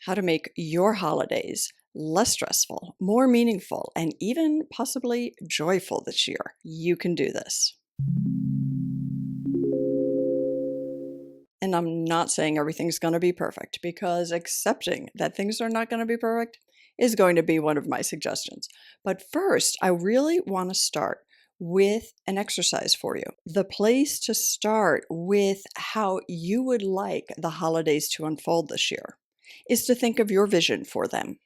how to make your holidays less stressful, more meaningful, and even possibly joyful this year. You can do this. And I'm not saying everything's going to be perfect because accepting that things are not going to be perfect is going to be one of my suggestions. But first, I really want to start with an exercise for you. The place to start with how you would like the holidays to unfold this year is to think of your vision for them.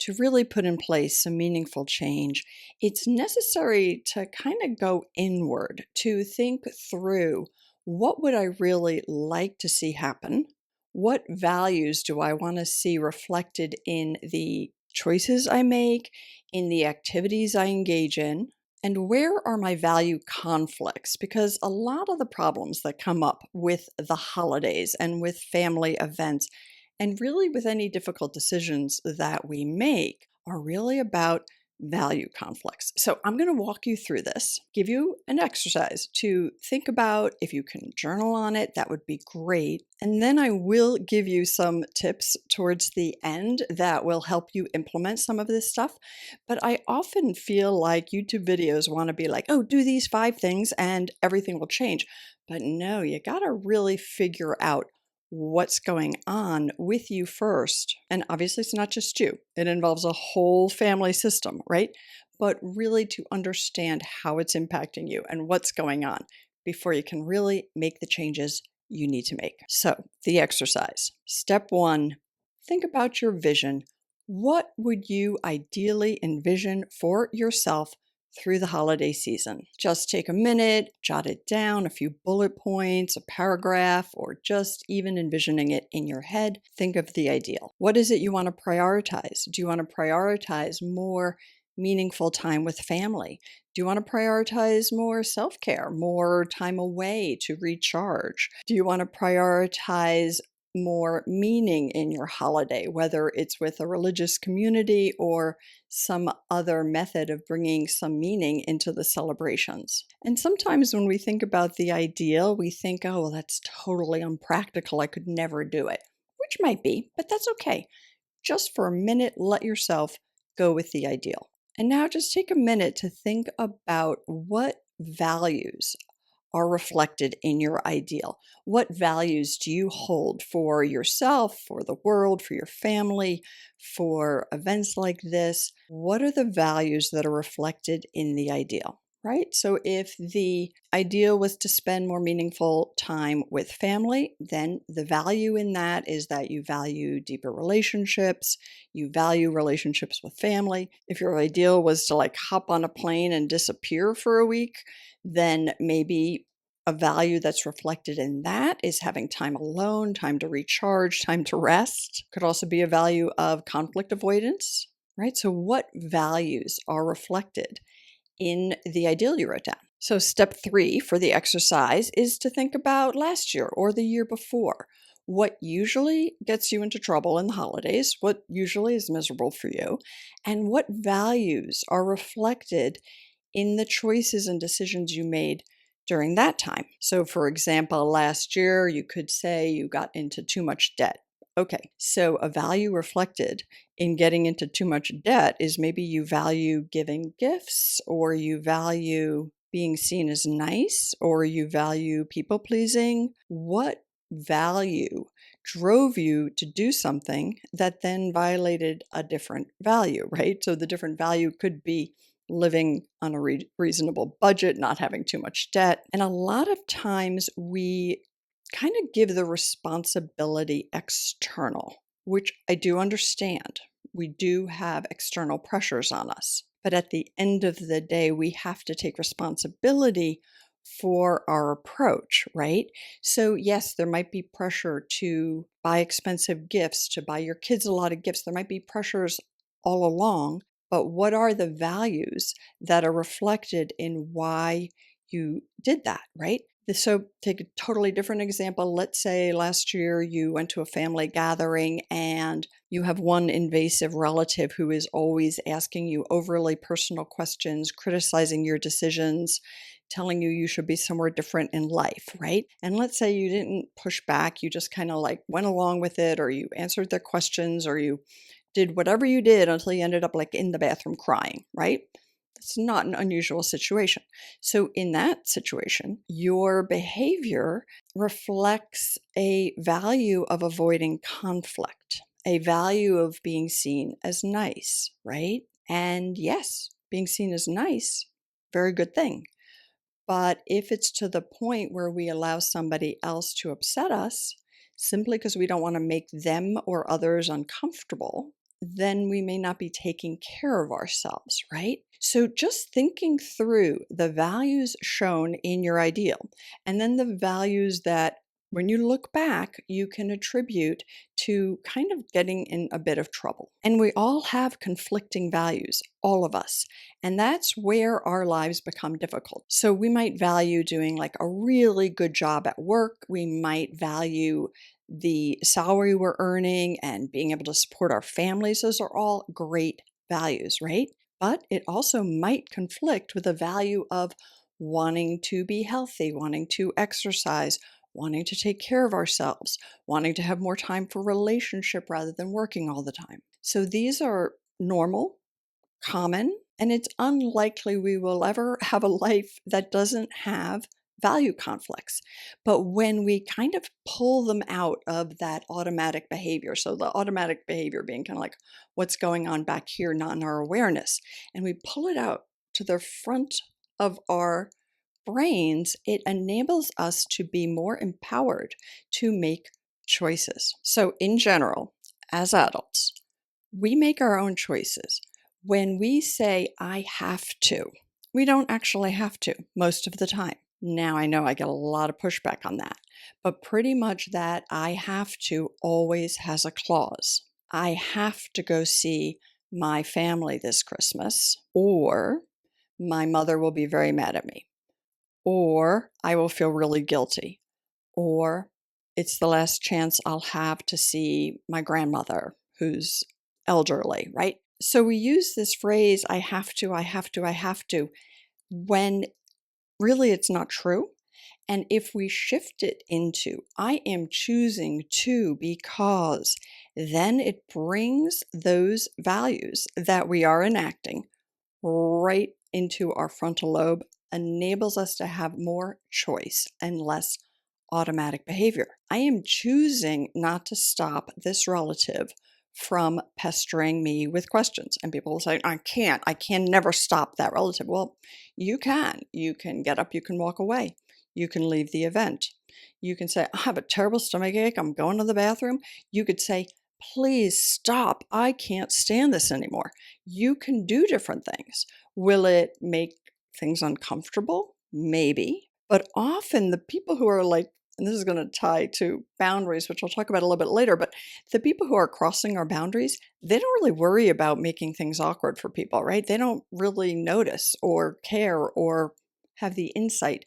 To really put in place some meaningful change, it's necessary to kind of go inward, to think through what would I really like to see happen? What values do I want to see reflected in the choices I make, in the activities I engage in? And where are my value conflicts? Because a lot of the problems that come up with the holidays and with family events, and really with any difficult decisions that we make, are really about value conflicts. So I'm going to walk you through this, give you an exercise to think about. If you can journal on it, that would be great. And then I will give you some tips towards the end that will help you implement some of this stuff. But I often feel like YouTube videos want to be like, oh, do these 5 things and everything will change. But no, you got to really figure out what's going on with you first. And obviously, it's not just you, it involves a whole family system, right? But really to understand how it's impacting you and what's going on before you can really make the changes you need to make. So, the exercise. Step 1, think about your vision. What would you ideally envision for yourself through the holiday season? Just take a minute, jot it down, a few bullet points, a paragraph, or just even envisioning it in your head. Think of the ideal. What is it you want to prioritize? Do you want to prioritize more meaningful time with family? Do you want to prioritize more self-care, more time away to recharge? Do you want to prioritize more meaning in your holiday, whether it's with a religious community or some other method of bringing some meaning into the celebrations? And sometimes when we think about the ideal, we think, oh, well, that's totally unpractical. I could never do it, which might be, but that's okay. Just for a minute, let yourself go with the ideal. And now just take a minute to think about what values are reflected in your ideal. What values do you hold for yourself, for the world, for your family, for events like this? What are the values that are reflected in the ideal? Right? So if the ideal was to spend more meaningful time with family, then the value in that is that you value deeper relationships, you value relationships with family. If your ideal was to like hop on a plane and disappear for a week, then maybe a value that's reflected in that is having time alone, time to recharge, time to rest. Could also be a value of conflict avoidance, right? So what values are reflected in the ideal you wrote down? So step 3 for the exercise is to think about last year or the year before. What usually gets you into trouble in the holidays, what usually is miserable for you, and what values are reflected in the choices and decisions you made during that time. So for example, last year you could say you got into too much debt. Okay, so a value reflected in getting into too much debt is maybe you value giving gifts, or you value being seen as nice, or you value people pleasing. What value drove you to do something that then violated a different value, right? So the different value could be living on a reasonable budget, not having too much debt. And a lot of times we kind of give the responsibility external, which I do understand. We do have external pressures on us. But at the end of the day, we have to take responsibility for our approach, right? So yes, there might be pressure to buy expensive gifts, to buy your kids a lot of gifts. There might be pressures all along. But what are the values that are reflected in why you did that, right? So take a totally different example. Let's say last year you went to a family gathering and you have one invasive relative who is always asking you overly personal questions, criticizing your decisions, telling you you should be somewhere different in life, right? And let's say you didn't push back, you just kind of like went along with it, or you answered their questions, or you did whatever you did until you ended up like in the bathroom crying, right? It's not an unusual situation. So in that situation, your behavior reflects a value of avoiding conflict, a value of being seen as nice, right? And yes, being seen as nice, very good thing. But if it's to the point where we allow somebody else to upset us simply because we don't want to make them or others uncomfortable, then we may not be taking care of ourselves, right? So just thinking through the values shown in your ideal and then the values that when you look back, you can attribute to kind of getting in a bit of trouble. And we all have conflicting values, all of us. And that's where our lives become difficult. So we might value doing like a really good job at work. We might value the salary we're earning and being able to support our families. Those are all great values, right? But it also might conflict with the value of wanting to be healthy, wanting to exercise, wanting to take care of ourselves, wanting to have more time for relationship rather than working all the time. So these are normal, common, and it's unlikely we will ever have a life that doesn't have value conflicts. But when we kind of pull them out of that automatic behavior, so the automatic behavior being kind of like what's going on back here, not in our awareness, and we pull it out to the front of our brains, it enables us to be more empowered to make choices. So, in general, as adults, we make our own choices. When we say, I have to, we don't actually have to most of the time. Now, I know I get a lot of pushback on that, but pretty much that I have to always has a clause. I have to go see my family this Christmas, or my mother will be very mad at me, or I will feel really guilty, or it's the last chance I'll have to see my grandmother who's elderly, right? So we use this phrase, I have to, I have to, I have to, when really it's not true. And if we shift it into, I am choosing to because, then it brings those values that we are enacting right into our frontal lobe, enables us to have more choice and less automatic behavior. I am choosing not to stop this relative from pestering me with questions. And people will say, I can never stop that relative. Well, you can. You can get up, you can walk away, you can leave the event. You can say, I have a terrible stomach ache, I'm going to the bathroom. You could say, please stop. I can't stand this anymore. You can do different things. Will it make things uncomfortable? Maybe. But often the people who are like, and this is going to tie to boundaries, which I'll talk about a little bit later, but the people who are crossing our boundaries, they don't really worry about making things awkward for people, right? They don't really notice or care or have the insight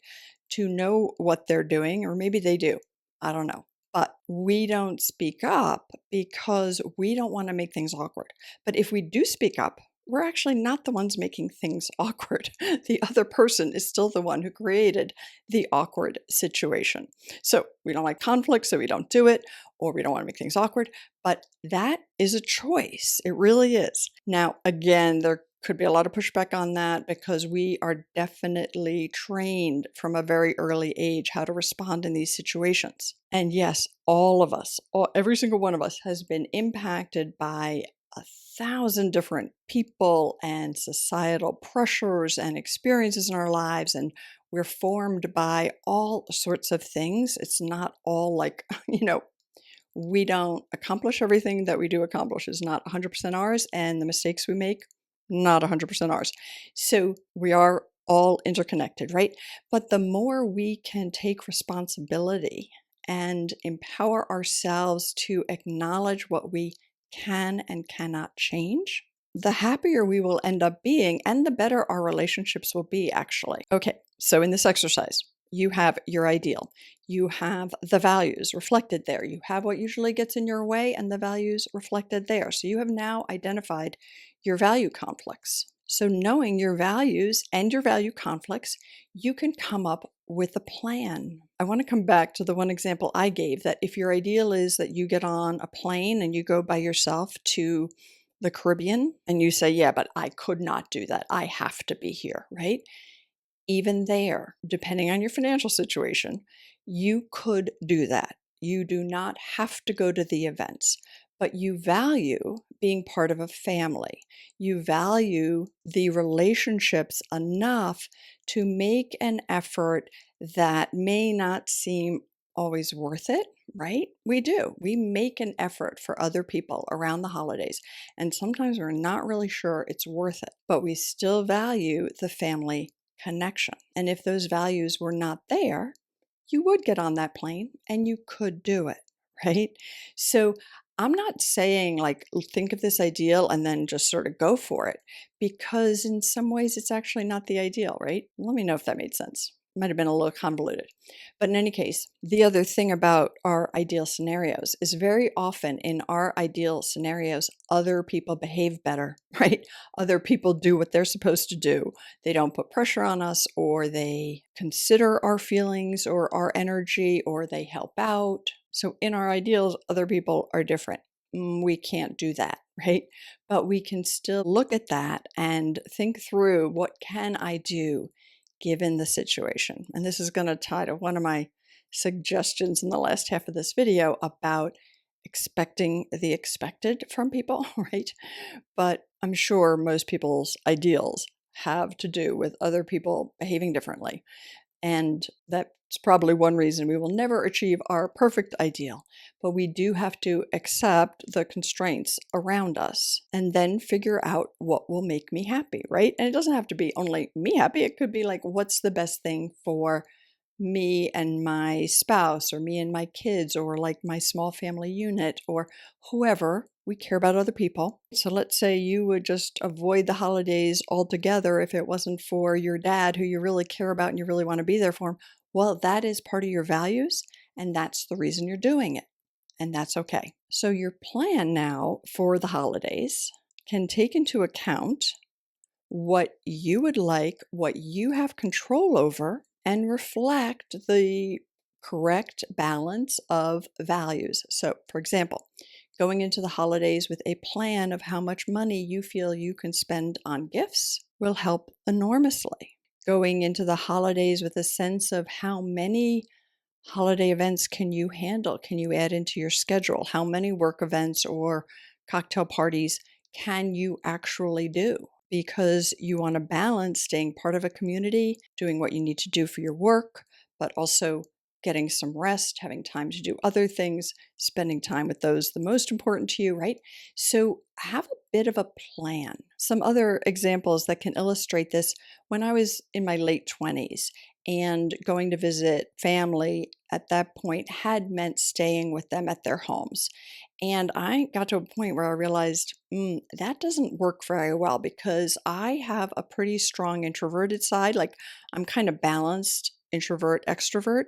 to know what they're doing, or maybe they do. I don't know. But we don't speak up because we don't want to make things awkward. But if we do speak up, we're actually not the ones making things awkward. The other person is still the one who created the awkward situation. So we don't like conflict, so we don't do it, or we don't want to make things awkward. But that is a choice. It really is. Now, again, there could be a lot of pushback on that because we are definitely trained from a very early age how to respond in these situations. And yes, all of us, every single one of us has been impacted by 1,000 different people and societal pressures and experiences in our lives. And we're formed by all sorts of things. It's not all like, we don't accomplish everything that we do accomplish is not 100% ours. And the mistakes we make, not 100% ours. So we are all interconnected, right? But the more we can take responsibility and empower ourselves to acknowledge what we can and cannot change, the happier we will end up being and the better our relationships will be, actually. Okay, so in this exercise, you have your ideal. You have the values reflected there. You have what usually gets in your way and the values reflected there. So you have now identified your value conflicts. So, knowing your values and your value conflicts, you can come up with a plan. I want to come back to the one example I gave, that if your ideal is that you get on a plane and you go by yourself to the Caribbean and you say, yeah, but I could not do that. I have to be here, right? Even there, depending on your financial situation, you could do that. You do not have to go to the events, but you value being part of a family. You value the relationships enough to make an effort that may not seem always worth it, right? We do. We make an effort for other people around the holidays, and sometimes we're not really sure it's worth it, but we still value the family connection. And if those values were not there, you would get on that plane and you could do it, right? So I'm not saying like think of this ideal and then just sort of go for it, because in some ways it's actually not the ideal, right? Let me know if that made sense. Might have been a little convoluted. But in any case, the other thing about our ideal scenarios is very often in our ideal scenarios, other people behave better, right? Other people do what they're supposed to do. They don't put pressure on us, or they consider our feelings or our energy, or they help out. So in our ideals, other people are different. We can't do that, right? But we can still look at that and think through, what can I do given the situation? And this is going to tie to one of my suggestions in the last half of this video about expecting the expected from people, right? But I'm sure most people's ideals have to do with other people behaving differently. And that's probably one reason we will never achieve our perfect ideal. But we do have to accept the constraints around us and then figure out what will make me happy, right? And it doesn't have to be only me happy. It could be like, what's the best thing for me and my spouse, or me and my kids, or like my small family unit, or whoever. We care about other people. So let's say you would just avoid the holidays altogether if it wasn't for your dad, who you really care about and you really want to be there for him. Well, that is part of your values, and that's the reason you're doing it. And that's okay. So your plan now for the holidays can take into account what you would like, what you have control over, and reflect the correct balance of values. So, for example, going into the holidays with a plan of how much money you feel you can spend on gifts will help enormously. Going into the holidays with a sense of how many holiday events can you handle? Can you add into your schedule? How many work events or cocktail parties can you actually do? Because you want to balance staying part of a community, doing what you need to do for your work, but also getting some rest, having time to do other things, spending time with those the most important to you, right? So have a bit of a plan. Some other examples that can illustrate this: when I was in my late 20s and going to visit family at that point had meant staying with them at their homes. And I got to a point where I realized that doesn't work very well, because I have a pretty strong introverted side. Like, I'm kind of balanced introvert, extrovert,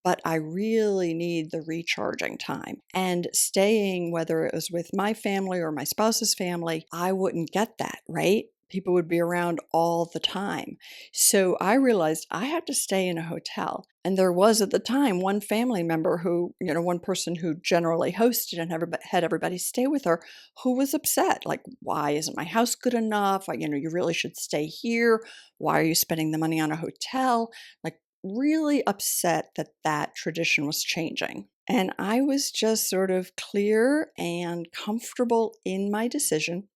but I really need the recharging time. And staying, whether it was with my family or my spouse's family, I wouldn't get that, right? People would be around all the time. So I realized I had to stay in a hotel. And there was at the time one family member who, one person who generally hosted and had everybody stay with her, who was upset. Like, why isn't my house good enough? You really should stay here. Why are you spending the money on a hotel? Like, really upset that that tradition was changing. And I was just sort of clear and comfortable in my decision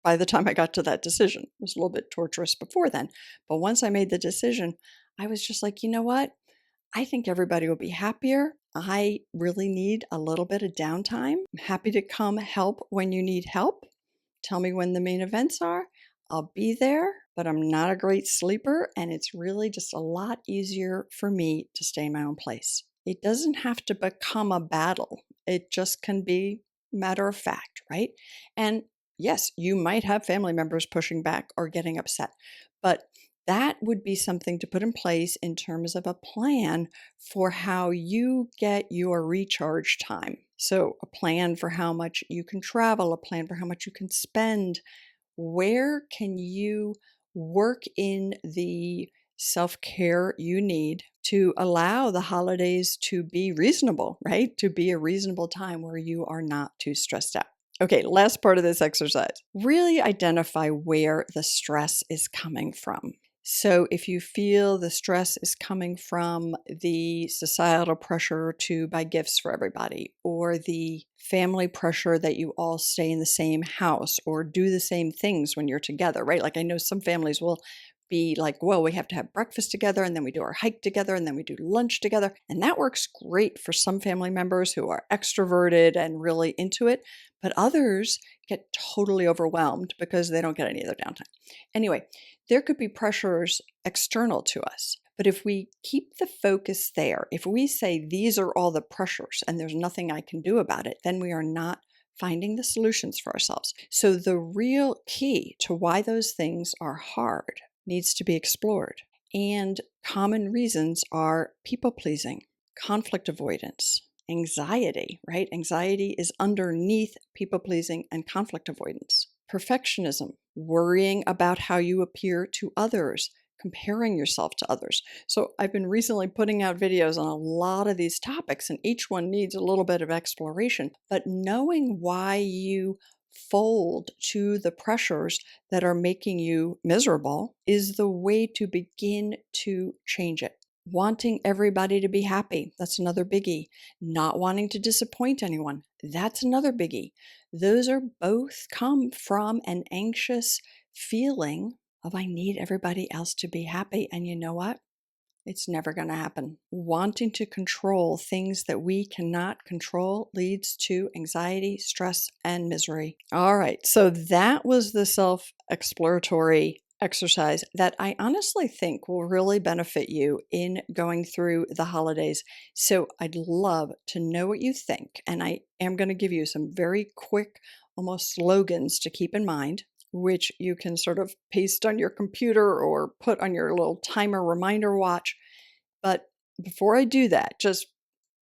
by the time I got to that decision. It was a little bit torturous before then. But once I made the decision, I was just like, you know what? I think everybody will be happier. I really need a little bit of downtime. I'm happy to come help when you need help. Tell me when the main events are. I'll be there, but I'm not a great sleeper, and it's really just a lot easier for me to stay in my own place. It doesn't have to become a battle. It just can be matter of fact, right? And yes, you might have family members pushing back or getting upset, but that would be something to put in place in terms of a plan for how you get your recharge time. So, a plan for how much you can travel, a plan for how much you can spend Where can you work in the self-care you need to allow the holidays to be reasonable, right? To be a reasonable time where you are not too stressed out. Okay, last part of this exercise. Really identify where the stress is coming from. So if you feel the stress is coming from the societal pressure to buy gifts for everybody, or the family pressure that you all stay in the same house or do the same things when you're together, right? Like I know some families will be like, well, we have to have breakfast together and then we do our hike together and then we do lunch together. And that works great for some family members who are extroverted and really into it. But others get totally overwhelmed because they don't get any of their downtime. Anyway, there could be pressures external to us. But if we keep the focus there, if we say these are all the pressures and there's nothing I can do about it, then we are not finding the solutions for ourselves. So the real key to why those things are hard needs to be explored. And common reasons are people pleasing, conflict avoidance, anxiety, right? Anxiety is underneath people pleasing and conflict avoidance. Perfectionism, worrying about how you appear to others, comparing yourself to others. So I've been recently putting out videos on a lot of these topics, and each one needs a little bit of exploration. But knowing why you fold to the pressures that are making you miserable is the way to begin to change it. Wanting everybody to be happy, that's another biggie. Not wanting to disappoint anyone, that's another biggie. Those are both come from an anxious feeling of I need everybody else to be happy. And you know what? It's never going to happen. Wanting to control things that we cannot control leads to anxiety, stress, and misery. All right, so that was the self-exploratory exercise that I honestly think will really benefit you in going through the holidays. So I'd love to know what you think, and I am going to give you some very quick, almost slogans to keep in mind, which you can sort of paste on your computer or put on your little timer reminder watch. But before I do that, just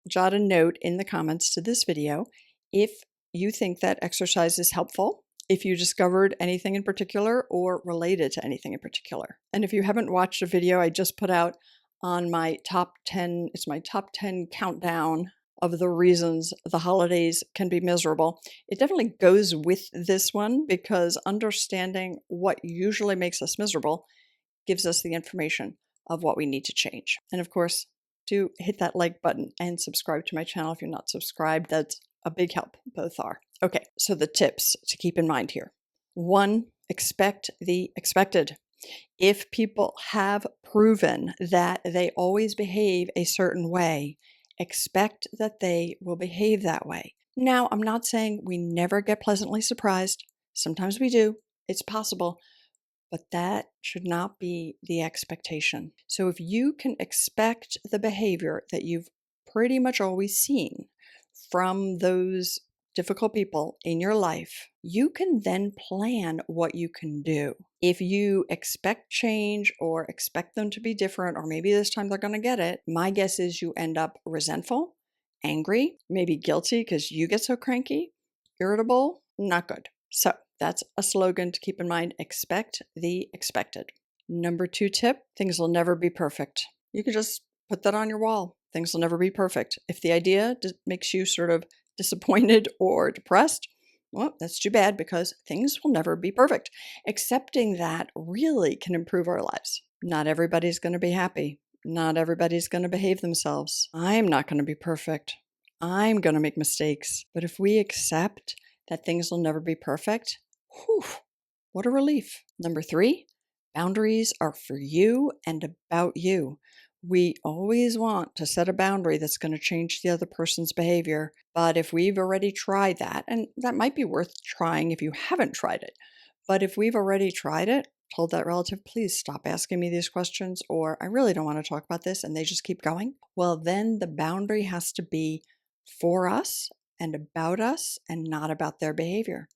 jot a note in the comments to this video if you think that exercise is helpful, if you discovered anything in particular or related to anything in particular. And if you haven't watched a video I just put out on my top 10, it's my top 10 countdown of the reasons the holidays can be miserable. It definitely goes with this one because understanding what usually makes us miserable gives us the information of what we need to change. And of course, do hit that like button and subscribe to my channel if you're not subscribed. That's a big help. Both are. Okay, so the tips to keep in mind here. 1, expect the expected. If people have proven that they always behave a certain way, expect that they will behave that way. Now, I'm not saying we never get pleasantly surprised. Sometimes we do. It's possible. But that should not be the expectation. So if you can expect the behavior that you've pretty much always seen from those difficult people in your life, you can then plan what you can do. If you expect change or expect them to be different, or maybe this time they're going to get it, my guess is you end up resentful, angry, maybe guilty because you get so cranky, irritable, not good. So that's a slogan to keep in mind. Expect the expected. Number 2 tip, things will never be perfect. You can just put that on your wall. Things will never be perfect. If the idea makes you sort of disappointed or depressed, well, that's too bad because things will never be perfect. Accepting that really can improve our lives. Not everybody's going to be happy. Not everybody's going to behave themselves. I'm not going to be perfect. I'm going to make mistakes. But if we accept that things will never be perfect, whew, what a relief. Number 3, boundaries are for you and about you. We always want to set a boundary that's going to change the other person's behavior. But if we've already tried that, and that might be worth trying if you haven't tried it, but if we've already tried it, told that relative, please stop asking me these questions, or I really don't want to talk about this, and they just keep going, well, then the boundary has to be for us and about us and not about their behavior.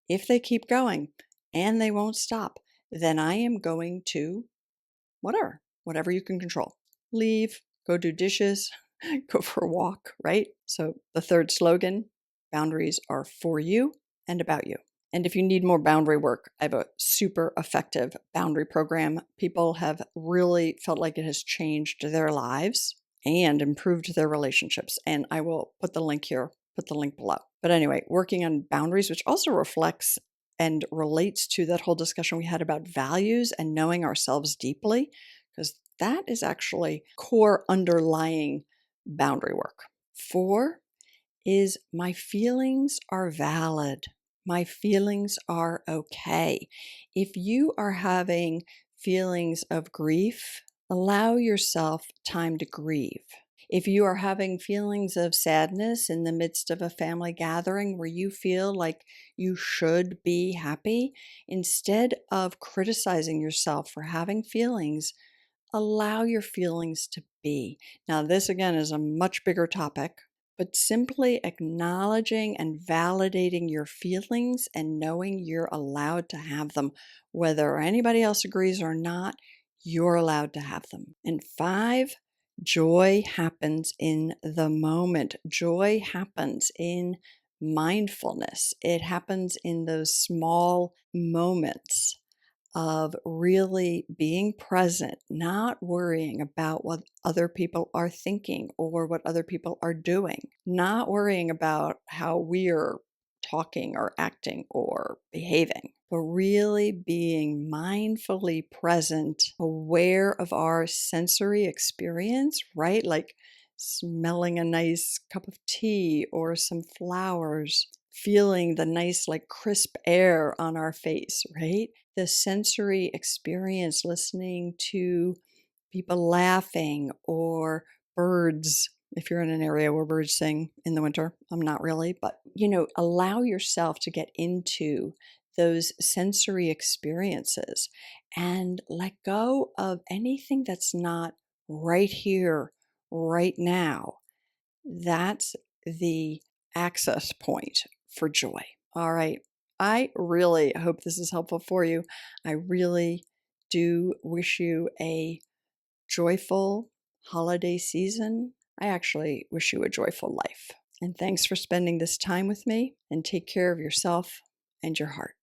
If they keep going and they won't stop, then I am going to whatever you can control. Leave, go do dishes, go for a walk, right? So the 3rd slogan, boundaries are for you and about you. And if you need more boundary work, I have a super effective boundary program. People have really felt like it has changed their lives and improved their relationships. And I will put the link here, put the link below. But anyway, working on boundaries, which also reflects and relates to that whole discussion we had about values and knowing ourselves deeply, because that is actually core underlying boundary work. 4 is my feelings are valid. My feelings are okay. If you are having feelings of grief, allow yourself time to grieve. If you are having feelings of sadness in the midst of a family gathering where you feel like you should be happy, instead of criticizing yourself for having feelings, allow your feelings to be. Now, this again is a much bigger topic, but simply acknowledging and validating your feelings and knowing you're allowed to have them, whether anybody else agrees or not, you're allowed to have them. And 5, joy happens in the moment. Joy happens in mindfulness. It happens in those small moments of really being present, not worrying about what other people are thinking or what other people are doing, not worrying about how we're talking or acting or behaving, but really being mindfully present, aware of our sensory experience, right? Like smelling a nice cup of tea or some flowers, feeling the nice, like crisp air on our face, right? The sensory experience, listening to people laughing or birds. If you're in an area where birds sing in the winter, I'm not really, but allow yourself to get into those sensory experiences and let go of anything that's not right here, right now. That's the access point for joy. All right. I really hope this is helpful for you. I really do wish you a joyful holiday season. I actually wish you a joyful life. And thanks for spending this time with me, and take care of yourself and your heart.